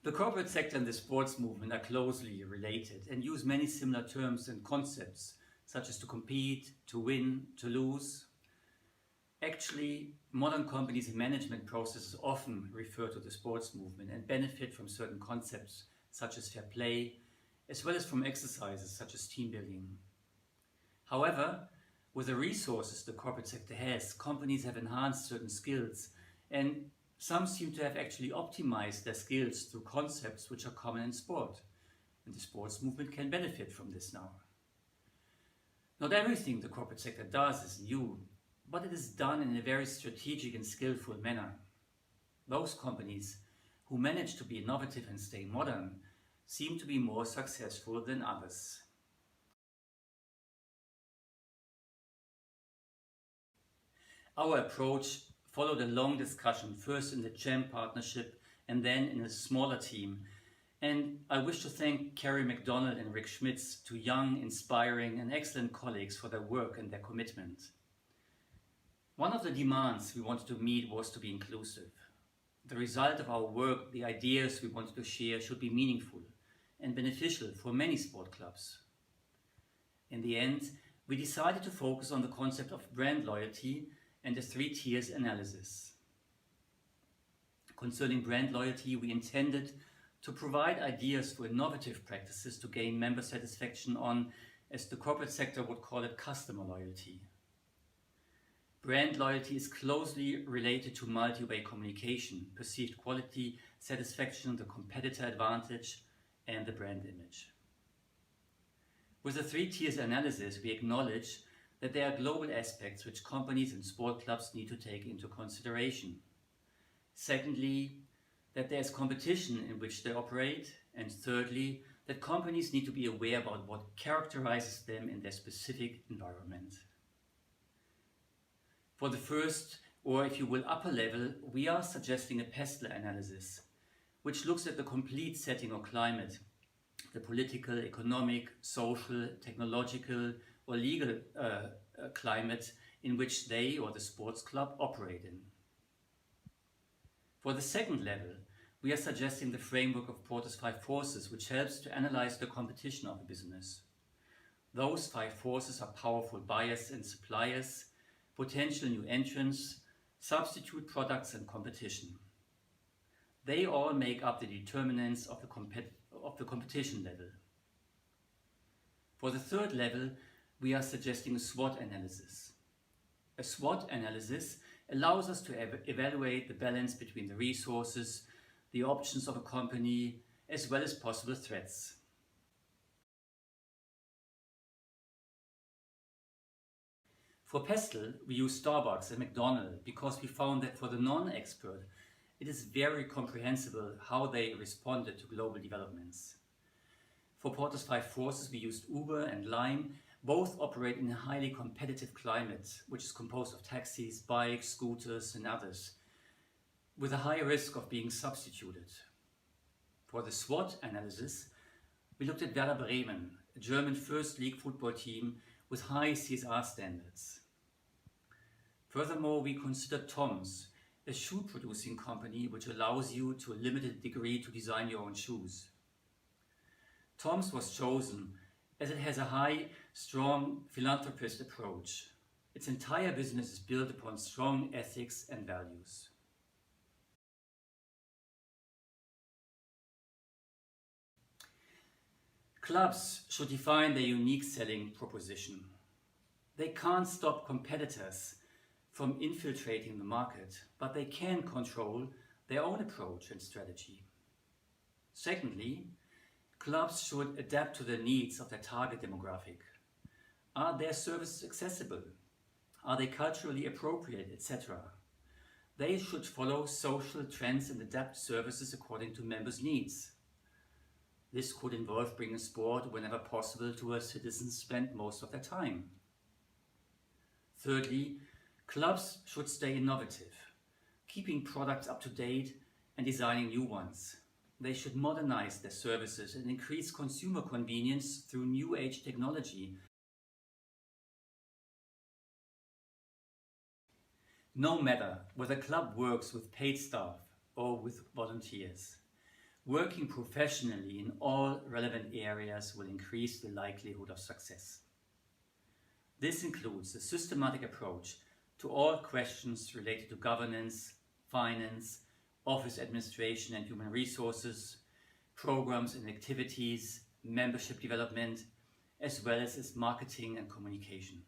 The corporate sector and the sports movement are closely related and use many similar terms and concepts, such as to compete, to win, to lose. Actually, modern companies and management processes often refer to the sports movement and benefit from certain concepts such as fair play, as well as from exercises such as team building. However, with the resources the corporate sector has, companies have enhanced certain skills, and some seem to have actually optimized their skills through concepts which are common in sport, and the sports movement can benefit from this now. Not everything the corporate sector does is new, but it is done in a very strategic and skillful manner. Those companies who manage to be innovative and stay modern seem to be more successful than others. Our approach followed a long discussion, first in the GEM partnership and then in a smaller team. And I wish to thank Keri, McDonald and Schmitz, two young, inspiring and excellent colleagues, for their work and their commitment. One of the demands we wanted to meet was to be inclusive. The result of our work, the ideas we wanted to share, should be meaningful and beneficial for many sport clubs. In the end, we decided to focus on the concept of brand loyalty and the 3 tiers analysis. Concerning brand loyalty, we intended to provide ideas for innovative practices to gain member satisfaction on, as the corporate sector would call it, customer loyalty. Brand loyalty is closely related to multi-way communication, perceived quality, satisfaction, the competitor advantage, and the brand image. With the 3 tiers analysis, we acknowledge that there are global aspects which companies and sport clubs need to take into consideration. Secondly, that there is competition in which they operate. And thirdly, that companies need to be aware about what characterizes them in their specific environment. For the first, or if you will, upper level, we are suggesting a PESTEL analysis, which looks at the complete setting or climate, the political, economic, social, technological, or legal climate in which they or the sports club operate in. For the second level, we are suggesting the framework of Porter's 5 forces, which helps to analyze the competition of a business. Those 5 forces are powerful buyers and suppliers, potential new entrants, substitute products and competition. They all make up the determinants of the competition level. For the third level, we are suggesting a SWOT analysis. A SWOT analysis allows us to evaluate the balance between the resources, the options of a company, as well as possible threats. For PESTEL, we use Starbucks and McDonald because we found that for the non-expert, it is very comprehensible how they responded to global developments. For Porter's 5 forces, we used Uber and Lime. Both operate in a highly competitive climate, which is composed of taxis, bikes, scooters and others, with a high risk of being substituted. For the SWOT analysis, we looked at Werder Bremen, a German first league football team with high CSR standards. Furthermore, we considered Toms, a shoe producing company which allows you to a limited degree to design your own shoes. Toms was chosen as it has a high, strong philanthropist approach. Its entire business is built upon strong ethics and values. Clubs should define their unique selling proposition. They can't stop competitors from infiltrating the market, but they can control their own approach and strategy. Secondly, clubs should adapt to the needs of their target demographic. Are their services accessible? Are they culturally appropriate, etc.? They should follow social trends and adapt services according to members' needs. This could involve bringing sport whenever possible to where citizens spend most of their time. Thirdly, clubs should stay innovative, keeping products up to date and designing new ones. They should modernize their services and increase consumer convenience through new age technology. No matter whether a club works with paid staff or with volunteers, Working professionally in all relevant areas will increase the likelihood of success. This includes a systematic approach to all questions related to governance, finance, office administration and human resources, programs and activities, membership development, as well as its marketing and communication.